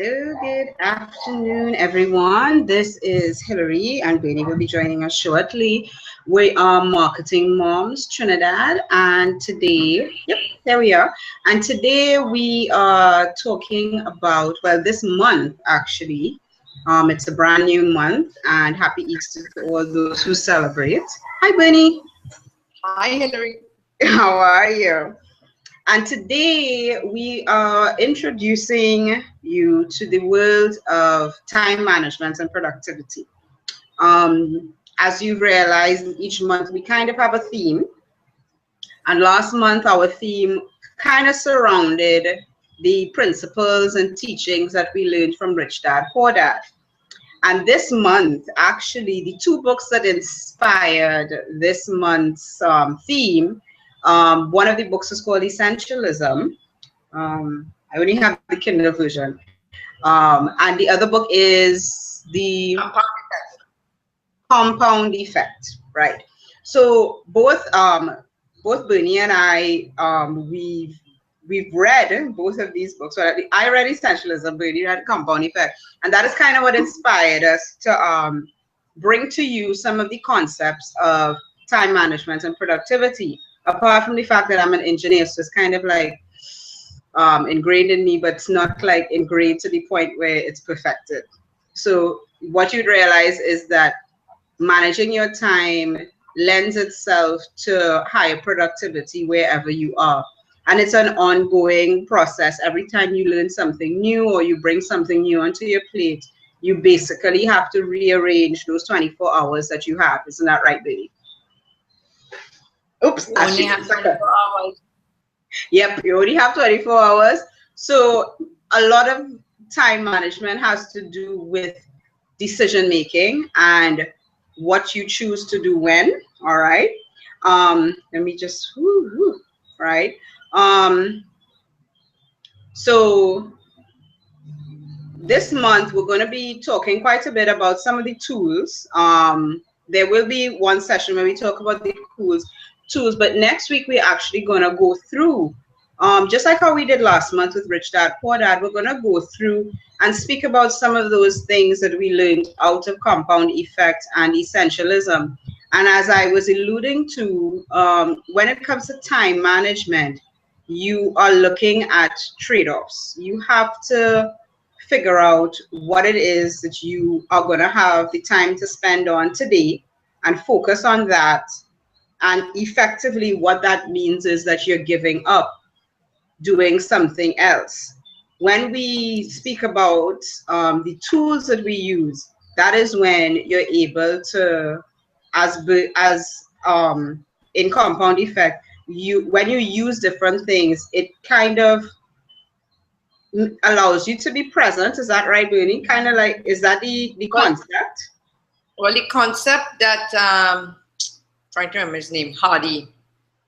Hello, good afternoon, everyone. This is Hillary, and Benny will be joining us shortly. We are Marketing Moms Trinidad, and today, there we are. And today we are talking about, well, this month actually. It's a brand new month, and happy Easter to all those who celebrate. Hi, Benny. Hi, Hillary. How are you? And today we are introducing you to the world of time management and productivity. As you realize, each month we kind of have a theme. And last month, our theme kind of surrounded the principles and teachings that we learned from Rich Dad, Poor Dad. And this month, actually, the two books that inspired this month's theme, one of the books is called Essentialism. I only have the Kindle version. And the other book is the Compound Effect, right? So both Bernie and I, we've read both of these books. So I read Essentialism, Bernie read Compound Effect, and that is kind of what inspired us to bring to you some of the concepts of time management and productivity. Apart from the fact that I'm an engineer, so it's kind of like ingrained in me, but it's not like ingrained to the point where it's perfected. So what you'd realize is that managing your time lends itself to higher productivity wherever you are. And it's an ongoing process. Every time you learn something new or you bring something new onto your plate, you basically have to rearrange those 24 hours that you have. Isn't that right, baby? Oops. Only have 24 hours. Yep, you only have 24 hours. So a lot of time management has to do with decision making and what you choose to do when. All right. Let me just right. So this month we're going to be talking quite a bit about some of the tools. There will be one session where we talk about the tools, but next week we're actually going to go through, just like how we did last month with Rich Dad, Poor Dad, we're going to go through and speak about some of those things that we learned out of Compound Effect and Essentialism. And as I was alluding to, when it comes to time management, you are looking at trade-offs. You have to figure out what it is that you are going to have the time to spend on today and focus on that. And effectively, what that means is that you're giving up doing something else. When we speak about the tools that we use, that is when you're able to, as in Compound Effect, when you use different things, it kind of allows you to be present. Is that right, Bernie? Kind of like, is that the concept? Well, the concept that trying to remember his name, Hardy,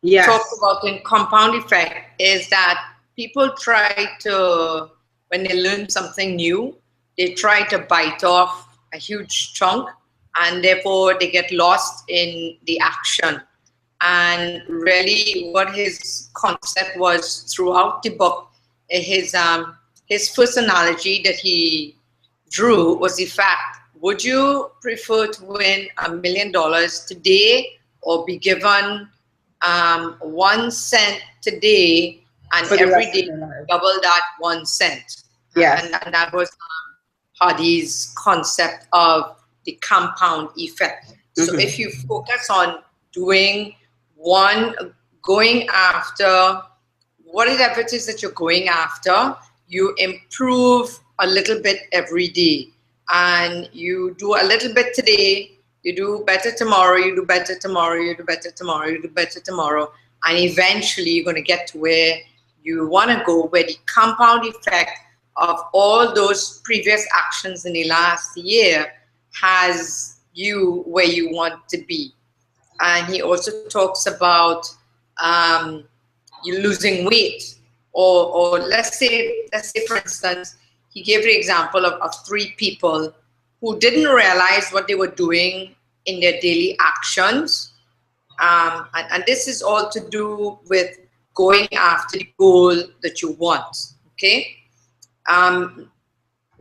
yes, talked about in Compound Effect is that people try to, when they learn something new, they try to bite off a huge chunk, and therefore they get lost in the action. And really what his concept was throughout the book, his first analogy that he drew was the fact, would you prefer to win $1 million today or be given 1 cent today and every day double that 1 cent? Yes. And that was Hardy's concept of the compound effect. So if you focus on doing going after whatever it is that you're going after, you improve a little bit every day. And you do a little bit today, you do better tomorrow, you do better tomorrow, you do better tomorrow, you do better tomorrow. And eventually you're going to get to where you want to go, where the compound effect of all those previous actions in the last year has you where you want to be. And he also talks about you losing weight, or let's say for instance, he gave the example of 3 people who didn't realize what they were doing in their daily actions. And this is all to do with going after the goal that you want, okay?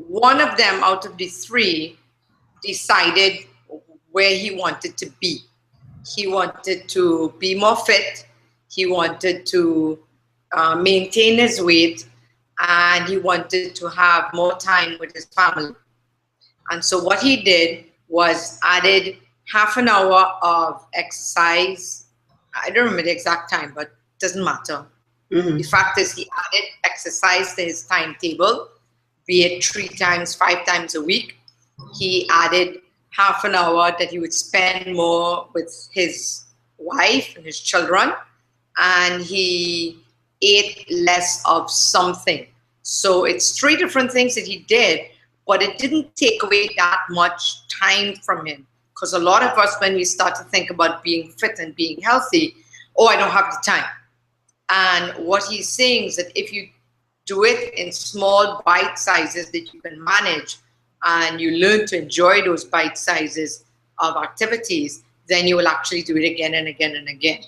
one of them out of the three decided where he wanted to be. He wanted to be more fit. He wanted to maintain his weight, and he wanted to have more time with his family. And so what he did was added half an hour of exercise. I don't remember the exact time, but it doesn't matter. The fact is, he added exercise to his timetable, be it 3 times, 5 times a week. He added half an hour that he would spend more with his wife and his children, and he ate less of something. So it's 3 different things that he did, but it didn't take away that much time from him. Because a lot of us, when we start to think about being fit and being healthy, oh, I don't have the time. And what he's saying is that if you do it in small bite sizes that you can manage, and you learn to enjoy those bite sizes of activities, then you will actually do it again and again and again.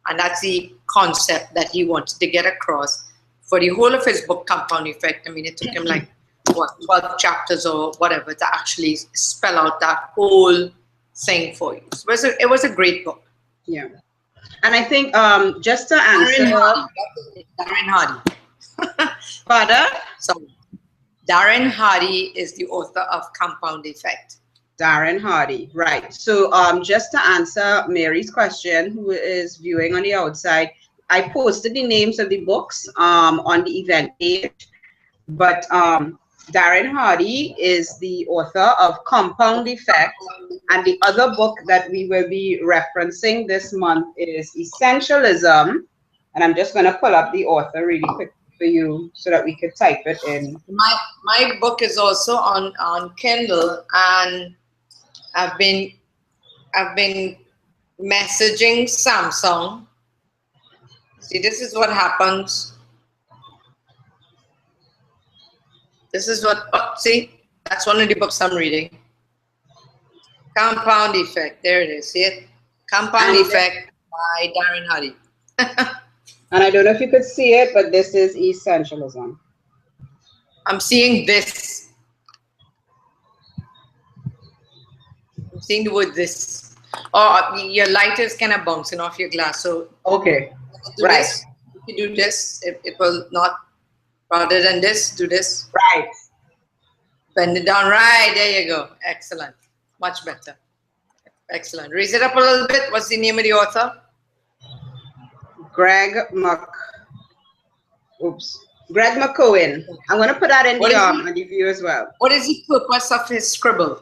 And that's the concept that he wanted to get across for the whole of his book, Compound Effect. I mean, it took him like, what, 12 chapters or whatever to actually spell out that whole thing for you. So it was a great book. Yeah. And I think just to answer... Darren Hardy. Pardon? Sorry. Darren Hardy is the author of Compound Effect. Darren Hardy, right. So just to answer Mary's question, who is viewing on the outside, I posted the names of the books on the event page. But Darren Hardy is the author of Compound Effect. And the other book that we will be referencing this month is Essentialism. And I'm just going to pull up the author really quick for you so that we could type it in. My book is also on Kindle, and I've been messaging Samsung. See, this is what happens. This is what, oh, see, that's one of the books I'm reading. Compound Effect, there it is, see it? Compound Effect by Darren Hardy. And I don't know if you could see it, but this is Essentialism. I'm seeing this. I'm seeing the word this. Oh, your light is kind of bouncing off your glass. So okay, right. This. If you do this, it will not. Rather than this, do this. Right. Bend it down. Right. There you go. Excellent. Much better. Excellent. Raise it up a little bit. What's the name of the author? Greg McCohen. I'm going to put that in the view as well. What is the purpose of his scribble?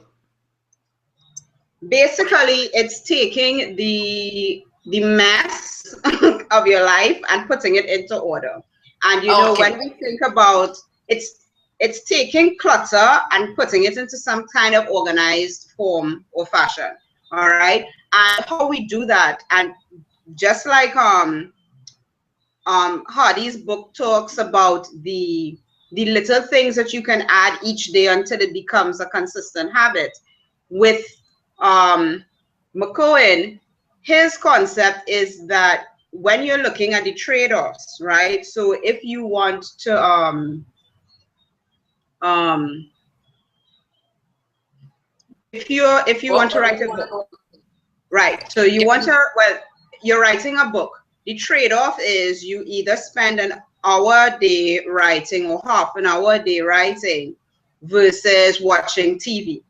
Basically, it's taking the mess of your life and putting it into order. And you know, when we think about it's taking clutter and putting it into some kind of organized form or fashion. All right. And how we do that, and just like Hardy's book talks about the little things that you can add each day until it becomes a consistent habit. With McCohen, his concept is that when you're looking at the trade-offs, right? So if you want to if you want to write a book, right? So you want to, well, you're writing a book. The trade-off is you either spend an hour a day writing or half an hour a day writing versus watching TV,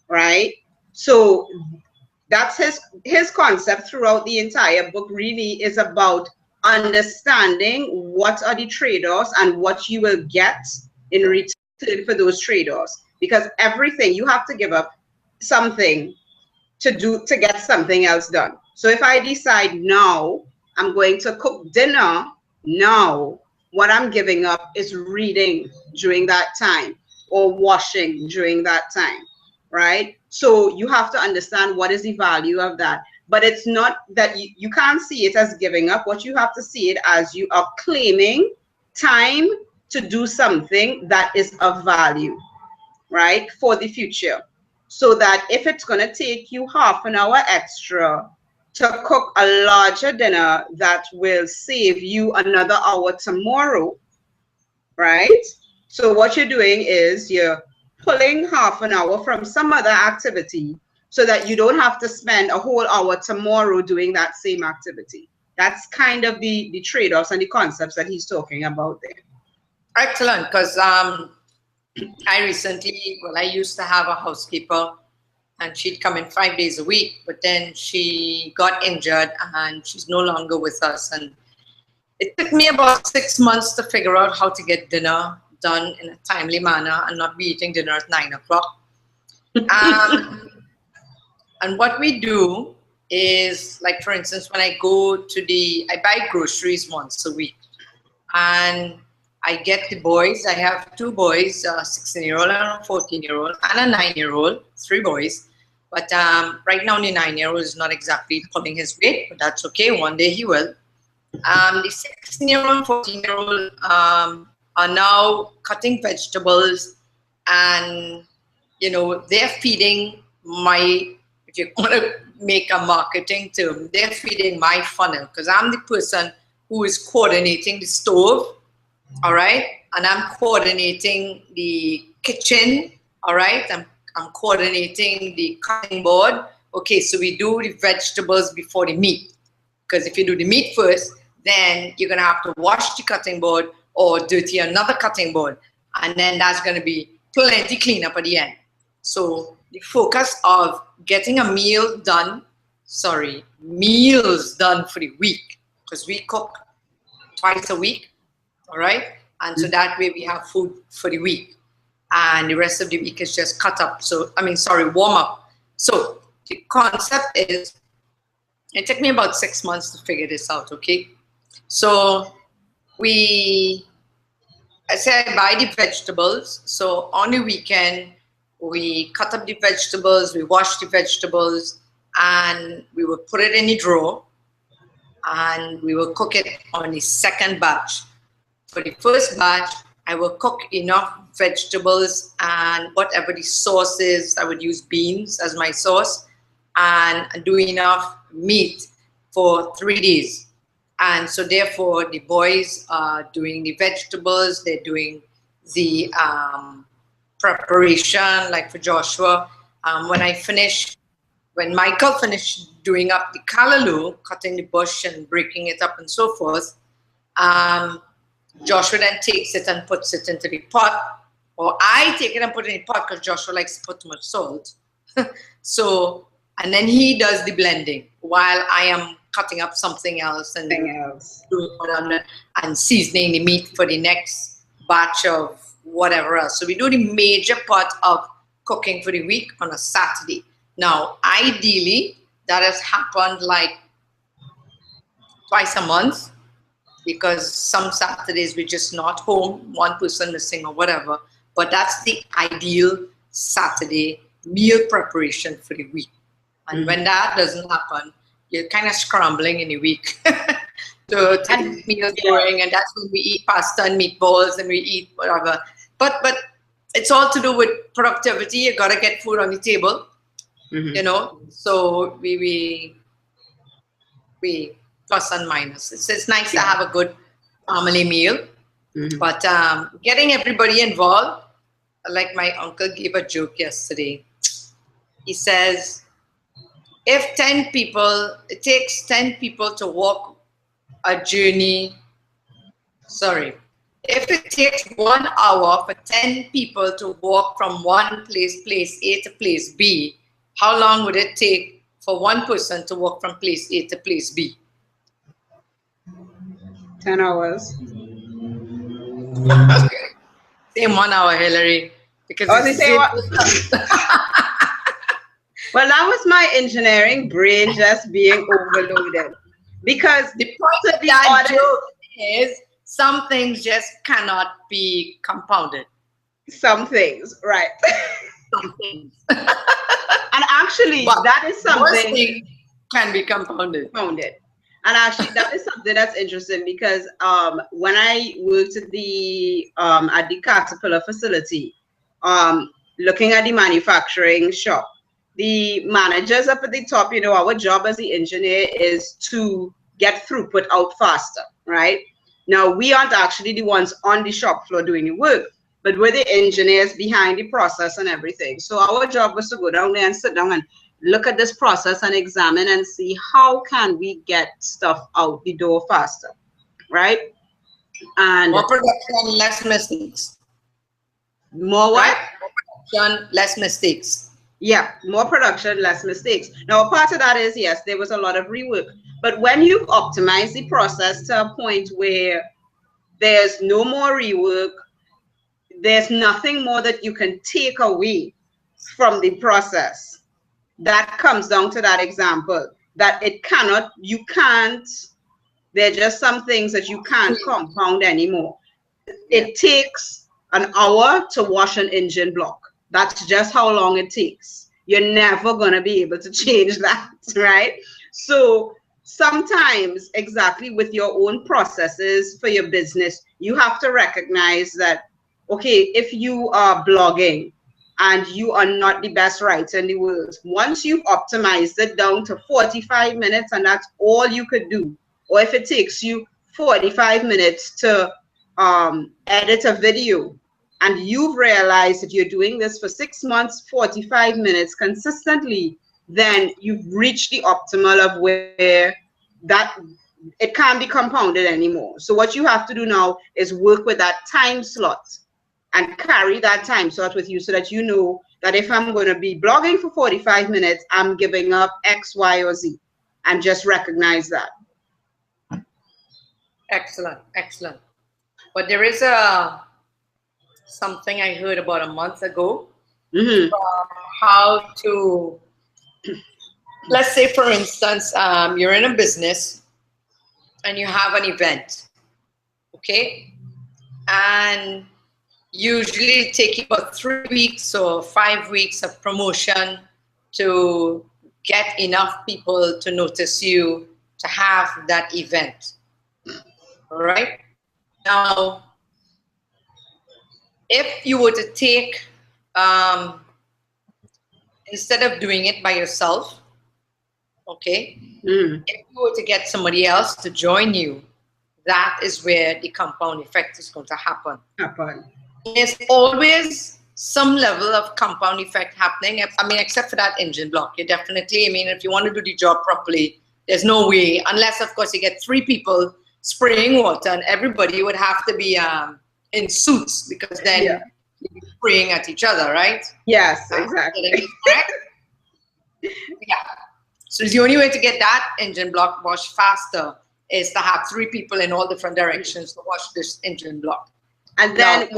right? So that's his concept throughout the entire book. Really is about understanding what are the trade-offs and what you will get in return for those trade-offs, because everything you have to give up something to get something else done. So if I decide now I'm going to cook dinner, now what I'm giving up is reading during that time or washing during that time, right? So you have to understand what is the value of that. But it's not that you can't see it as giving up. What you have to see it as, you are claiming time to do something that is of value, right, for the future. So that if it's going to take you half an hour extra to cook a larger dinner that will save you another hour tomorrow, right? So what you're doing is you're pulling half an hour from some other activity so that you don't have to spend a whole hour tomorrow doing that same activity. That's kind of the trade-offs and the concepts that he's talking about there. Excellent, because I recently, well, I used to have a housekeeper and she'd come in 5 days a week, but then she got injured and she's no longer with us. And it took me about 6 months to figure out how to get dinner done in a timely manner and not be eating dinner at 9 o'clock. And what we do is, like, for instance, when I go to I buy groceries once a week. And I get the boys. I have 2 boys, a 16-year-old and a 14-year-old, and a 9-year-old, 3 boys. But right now, the 9-year-old is not exactly pulling his weight, but that's okay. One day he will. The 16-year-old and 14-year-old are now cutting vegetables, and, you know, they're feeding my, if you want to make a marketing term, they're feeding my funnel, because I'm the person who is coordinating the stove, all right? And I'm coordinating the kitchen, all right? I'm coordinating the cutting board. Okay, so we do the vegetables before the meat, because if you do the meat first, then you're gonna have to wash the cutting board or dirty another cutting board, and then that's gonna be plenty cleanup at the end. So the focus of getting a meal done, meals done for the week, because we cook twice a week, all right? And so that way we have food for the week, and the rest of the week is just cut up. So, warm up. So the concept is, it took me about 6 months to figure this out, okay? So I buy the vegetables. So on the weekend, we cut up the vegetables, we wash the vegetables, and we will put it in the drawer, and we will cook it on the second batch. For the first batch, I will cook enough vegetables and whatever the sauce is. I would use beans as my sauce, and do enough meat for 3 days. And so therefore, the boys are doing the vegetables, they're doing the preparation, like for Joshua. When Michael finished doing up the callaloo, cutting the bush and breaking it up and so forth, Joshua then takes it and puts it into the pot, or I take it and put it in the pot because Joshua likes to put too much salt. So, and then he does the blending while I am cutting up something else and seasoning the meat for the next batch of whatever else. So we do the major part of cooking for the week on a Saturday. Now, ideally, that has happened like twice a month, because some Saturdays we're just not home, one person missing or whatever. But that's the ideal Saturday meal preparation for the week. And when that doesn't happen, you're kind of scrambling in a week to get meals going, and that's when we eat pasta and meatballs and we eat whatever. But it's all to do with productivity. You gotta get food on the table, you know. So we plus and minus. It's nice to have a good family meal, but getting everybody involved. Like my uncle gave a joke yesterday. He says, if 10 people, it takes 10 people to walk a journey, if it takes 1 hour for 10 people to walk from one place A to place B, how long would it take for one person to walk from place A to place B? 10 hours. Same 1 hour, Hillary. Because they say what? Well, that was my engineering brain just being overloaded. Because the point of that joke is some things just cannot be compounded. Some things, right. Some things. And actually, but that is something can be compounded. And actually, that is something that's interesting, because when I worked at the Caterpillar facility, looking at the manufacturing shop, the managers up at the top, you know, our job as the engineer is to get throughput out faster, right? Now, we aren't actually the ones on the shop floor doing the work. but we're the engineers behind the process and everything. So our job was to go down there and sit down and look at this process and examine and see how can we get stuff out the door faster, right? And more production, less mistakes. More what? Right? More production, less mistakes. Yeah, more production, less mistakes. Now, a part of that is, yes, there was a lot of rework. But when you've optimized the process to a point where there's no more rework, there's nothing more that you can take away from the process. That comes down to that example that it cannot, you can't, there are just some things that you can't compound anymore. It takes an hour to wash an engine block. That's just how long it takes. You're never going to be able to change that, right? So sometimes, exactly with your own processes for your business, you have to recognize that, okay, if you are blogging and you are not the best writer in the world, once you've optimized it down to 45 minutes and that's all you could do, or if it takes you 45 minutes to edit a video, and you've realized that you're doing this for 6 months, 45 minutes consistently, then you've reached the optimal of where that it can't be compounded anymore. So what you have to do now is work with that time slot and carry that time slot with you so that you know that if I'm going to be blogging for 45 minutes, I'm giving up X, Y, or Z, and just recognize that. Excellent, excellent. But there is something I heard about a month ago. How to, let's say for instance, you're in a business and you have an event, okay? And usually it takes about 3 weeks or 5 weeks of promotion to get enough people to notice you to have that event. All right. Now, if you were to take, instead of doing it by yourself, okay, if you were to get somebody else to join you, that is where the compound effect is going to happen. There's always some level of compound effect happening. I mean, except for that engine block. You definitely, I mean, if you want to do the job properly, there's no way, unless, of course, you get 3 people spraying water, and everybody would have to be in suits, because then you'd be spraying at each other, right? Yes, exactly. Yeah. So the only way to get that engine block washed faster is to have 3 people in all different directions to wash this engine block. And then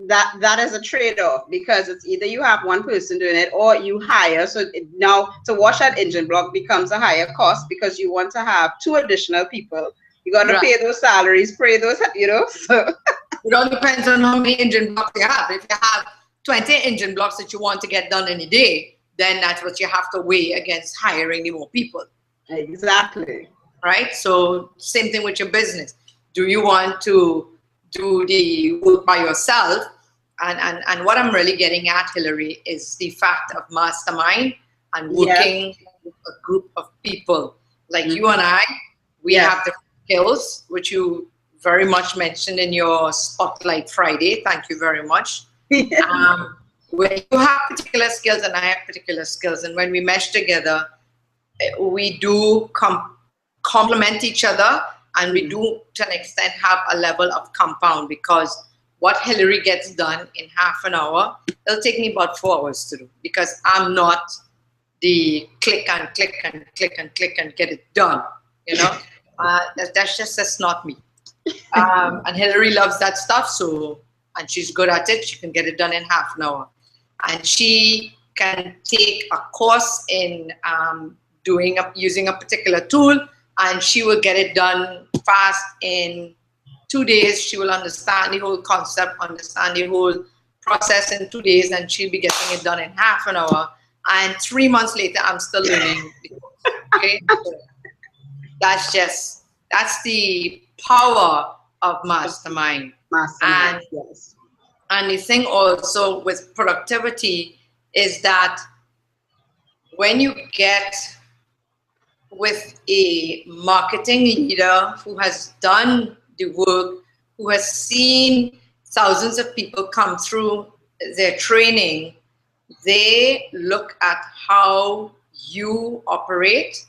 that is a trade-off, because it's either you have one person doing it or you hire. So now to wash that engine block becomes a higher cost, because you want to have 2 additional people. You got to pay those salaries, pay those, you know. So it all depends on how many engine blocks you have. If you have 20 engine blocks that you want to get done in a day, then that's what you have to weigh against hiring the more people. Exactly. Right? So same thing with your business. Do you want to do the work by yourself? And what I'm really getting at, Hillary, is the fact of mastermind and working with a group of people. Like you and I, we have the skills, which you very much mentioned in your Spotlight Friday. Thank you very much. Where you have particular skills and I have particular skills. And when we mesh together, we do complement each other, and we do, to an extent, have a level of compound, because what Hillary gets done in half an hour, it'll take me about 4 hours to do, because I'm not the click and click and click and click and get it done, you know. That's not me. And Hillary loves that stuff, so, and she's good at it. She can get it done in half an hour. And she can take a course in using a particular tool, and she will get it done fast in 2 days. She will understand the whole concept, understand the whole process in 2 days, and she'll be getting it done in half an hour. And 3 months later, I'm still learning. Okay, so that's the power of mastermind. And the thing also with productivity is that when you get with a marketing leader who has done the work, who has seen thousands of people come through their training, they look at how you operate,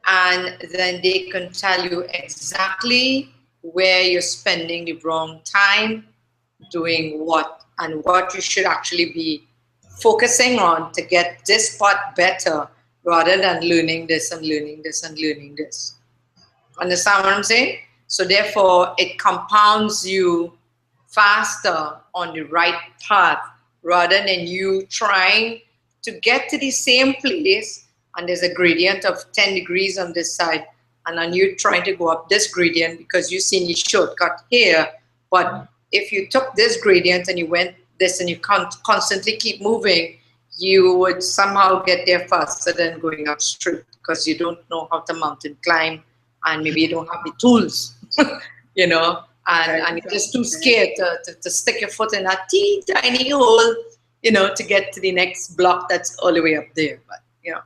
and then they can tell you exactly where you're spending the wrong time, doing what, and what you should actually be focusing on to get this part better, rather than learning this and learning this and learning this. Understand what I'm saying? So therefore, it compounds you faster on the right path, rather than you trying to get to the same place and there's a gradient of 10 degrees on this side, and then you trying to go up this gradient because you seen the shortcut here. But if you took this gradient and you went this and you can't constantly keep moving, you would somehow get there faster than going up straight, because you don't know how to mountain climb, and maybe you don't have the tools, you know, and you're just too scared to stick your foot in that teeny tiny hole, you know, to get to the next block that's all the way up there. But, you know,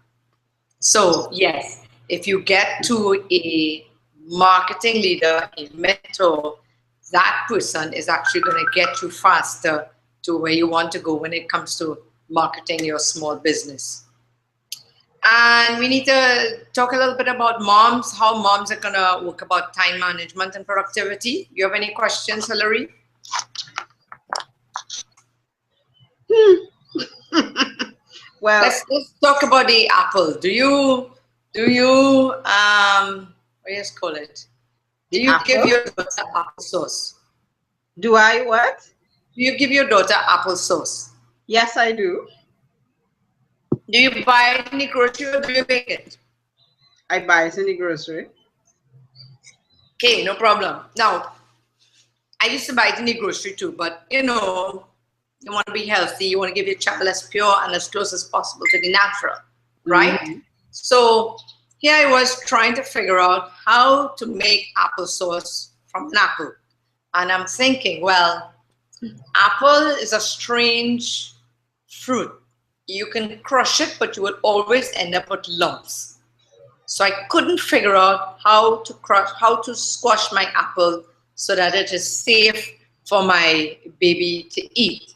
so yes, if you get to a marketing leader, a mentor, that person is actually going to get you faster to where you want to go when it comes to marketing your small business. And we need to talk a little bit about moms, how moms are going to work about time management and productivity. You have any questions, Hillary? Well, let's talk about the apple. Do you what do you call it? Do you give your daughter applesauce? Do I what? Do you give your daughter applesauce? Yes, I do. Do you buy it in the grocery or do you make it? I buy it in the grocery. Okay, no problem. Now, I used to buy it in the grocery too, but you know, you want to be healthy, you want to give your child as pure and as close as possible to the natural, right? Mm-hmm. So here I was trying to figure out how to make applesauce from an apple. And I'm thinking, well, apple is a strange fruit. You can crush it, but you will always end up with lumps. So I couldn't figure out how to squash my apple so that it is safe for my baby to eat.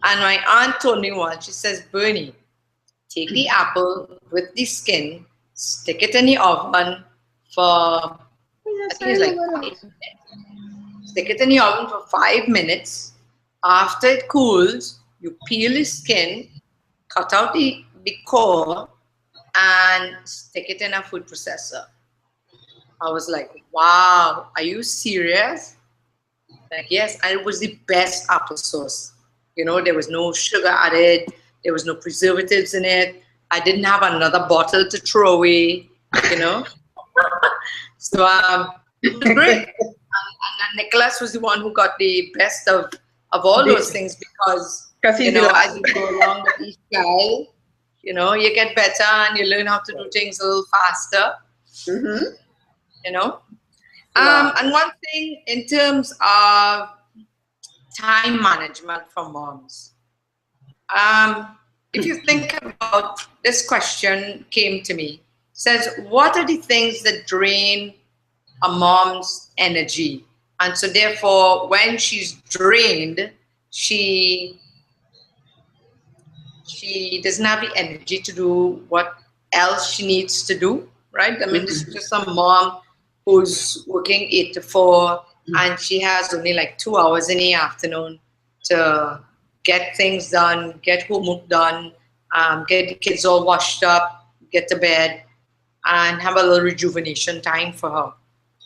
And my aunt told me once, she says, Bernie, take the apple with the skin, stick it in the oven for, I think it's like 5 minutes. Stick it in the oven for 5 minutes. After it cools, you peel the skin, cut out the core, and stick it in a food processor. I was like, wow, are you serious? Like, yes, and it was the best applesauce. You know, there was no sugar added, there was no preservatives in it. I didn't have another bottle to throw away, you know. So it was great. And Nicholas was the one who got the best of all those things, because you know, as you go along with each child, you know, you get better and you learn how to do things a little faster. Mm-hmm. You know, and one thing in terms of time management for moms, if you think about this question came to me, says, what are the things that drain a mom's energy? And so therefore, when she's drained, she doesn't have the energy to do what else she needs to do, right? I mean, this is just a mom who's working 8 to 4, and she has only like 2 hours in the afternoon to get things done, get homework done, get the kids all washed up, get to bed, and have a little rejuvenation time for her.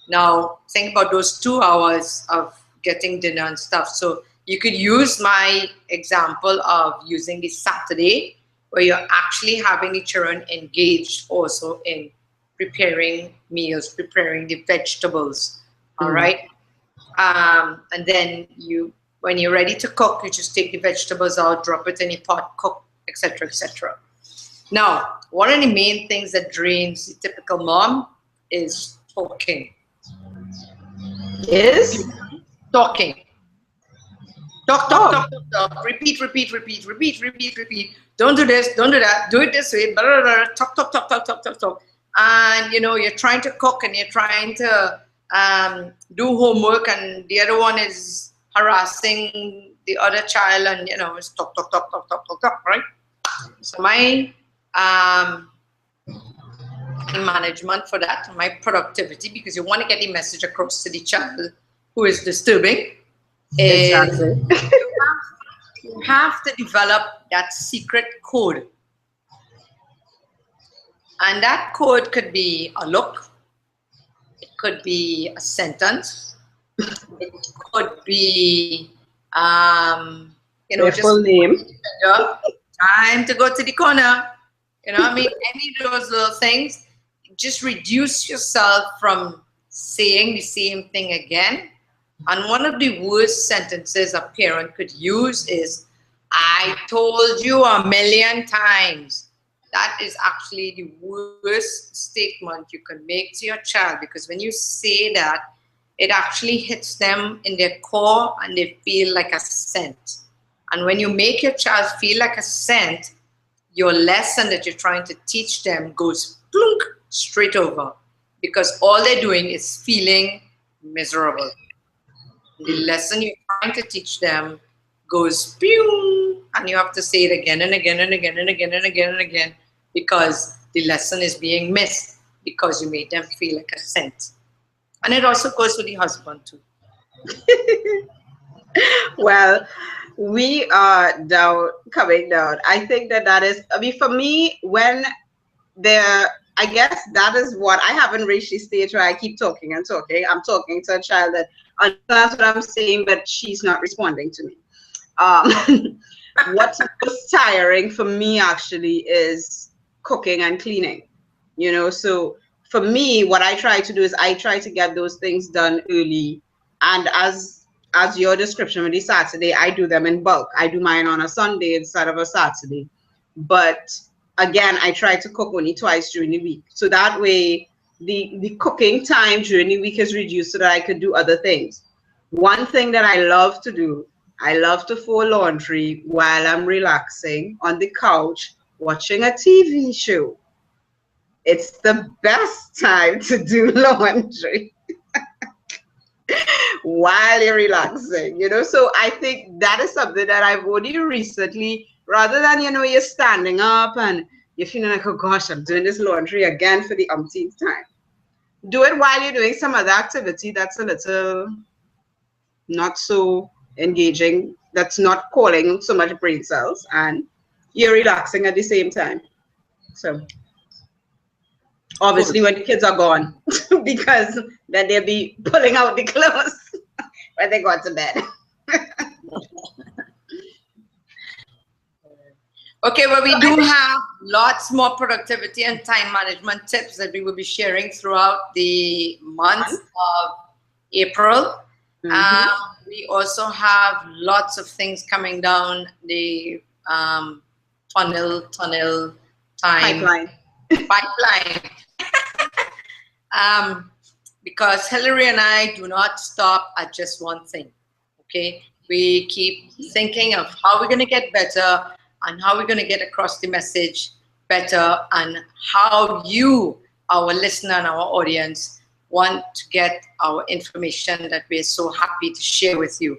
Now, think about those 2 hours of getting dinner and stuff. So you could use my example of using the Saturday, where you're actually having the children engaged also in preparing meals, preparing the vegetables, all right? And then when you're ready to cook, you just take the vegetables out, drop it in a pot, cook, etc., etc. Now, one of the main things that drains the typical mom is talking. Is? Talking. Talk. Repeat. Don't do this, don't do that, do it this way, blah, blah, blah. Talk. And you know, you're trying to cook and you're trying to do homework, and the other one is harassing the other child, and it's talk, right? So my management for that, my productivity, because you want to get the message across to the child who is disturbing, is Exactly. you have to develop that secret code. And that code could be a look, it could be a sentence, it could be, Their just full name. time to go to the corner. I mean, any of those little things, just reduce yourself from saying the same thing again. And one of the worst sentences a parent could use is, I told you a million times. That is actually the worst statement you can make to your child, because when you say that, it actually hits them in their core and they feel like a scent. And when you make your child feel like a scent, your lesson that you're trying to teach them goes plunk straight over, because all they're doing is feeling miserable. The lesson you're trying to teach them goes pew, and you have to say it again and again and again and again and again and again, because the lesson is being missed because you made them feel like a scent. And it also goes with the husband too. Well, we are coming down. I think that is, I mean, for me, when I guess that is what I haven't reached the stage where I keep talking and talking. I'm talking to a child that understands what I'm saying, but she's not responding to me. What's most tiring for me actually is cooking and cleaning. So for me, what I try to do is I try to get those things done early. And as your description with the Saturday, I do them in bulk. I do mine on a Sunday instead of a Saturday. But again, I try to cook only twice during the week. So that way the cooking time during the week is reduced so that I could do other things. One thing that I love to do, I love to fold laundry while I'm relaxing on the couch watching a TV show. It's the best time to do laundry while you're relaxing, So I think that is something that I've only recently, rather than, you're standing up and you're feeling like, oh gosh, I'm doing this laundry again for the umpteenth time. Do it while you're doing some other activity that's a little not so engaging, that's not calling so much brain cells, and you're relaxing at the same time. So obviously when the kids are gone, because then they'll be pulling out the clothes when they go to bed. Okay, well, we do have lots more productivity and time management tips that we will be sharing throughout the month of April. We also have lots of things coming down the tunnel time pipeline. Because Hillary and I do not stop at just one thing. Okay, we keep thinking of how we're going to get better and how we're going to get across the message better, and how you, our listener and our audience, want to get our information that we're so happy to share with you.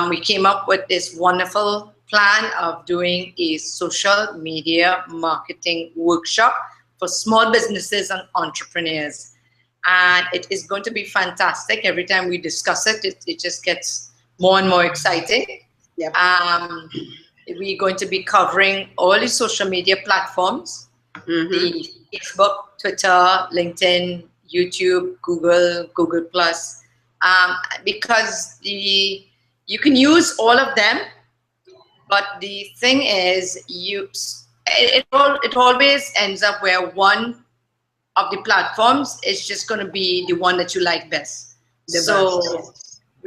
We came up with this wonderful plan of doing a social media marketing workshop for small businesses and entrepreneurs. And it is going to be fantastic. Every time we discuss it, it just gets more and more exciting. Yep. We're going to be covering all the social media platforms, the Facebook, Twitter, LinkedIn, YouTube, Google Plus, because you can use all of them, but the thing is, it always ends up where one of the platforms is just going to be the one that you like best.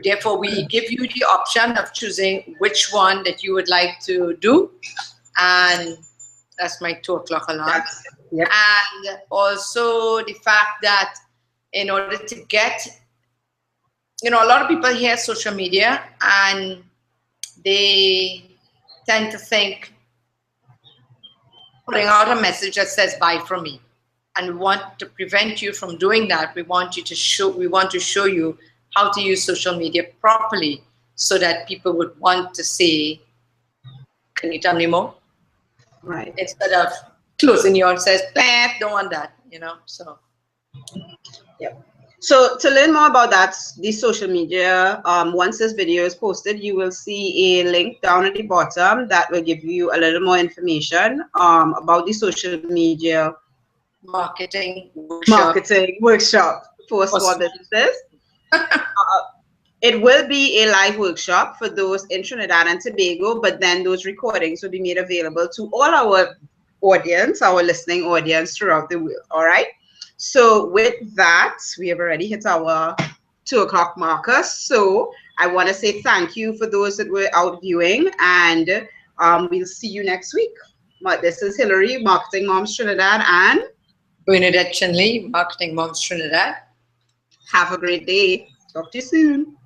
Therefore, we give you the option of choosing which one that you would like to do, and that's my 2:00 alarm. Yep. And also the fact that in order to get, a lot of people hear social media and they tend to think putting out a message that says buy from me. and we want to prevent you from doing that. We want to show you how to use social media properly so that people would want to say, can you tell me more? Right. Instead of closing your and says, don't want that, so. Yep. So to learn more about that, the social media, once this video is posted, you will see a link down at the bottom that will give you a little more information about the social media marketing workshop for small businesses. It will be a live workshop for those in Trinidad and Tobago, but then those recordings will be made available to all our audience, our listening audience throughout the world. All right. So with that, we have already hit our 2 o'clock marker. So I want to say thank you for those that were out viewing, and we'll see you next week. This is Hillary, Marketing Moms Trinidad, and Bernadette Chinley, Marketing Moms Trinidad. Have a great day. Talk to you soon.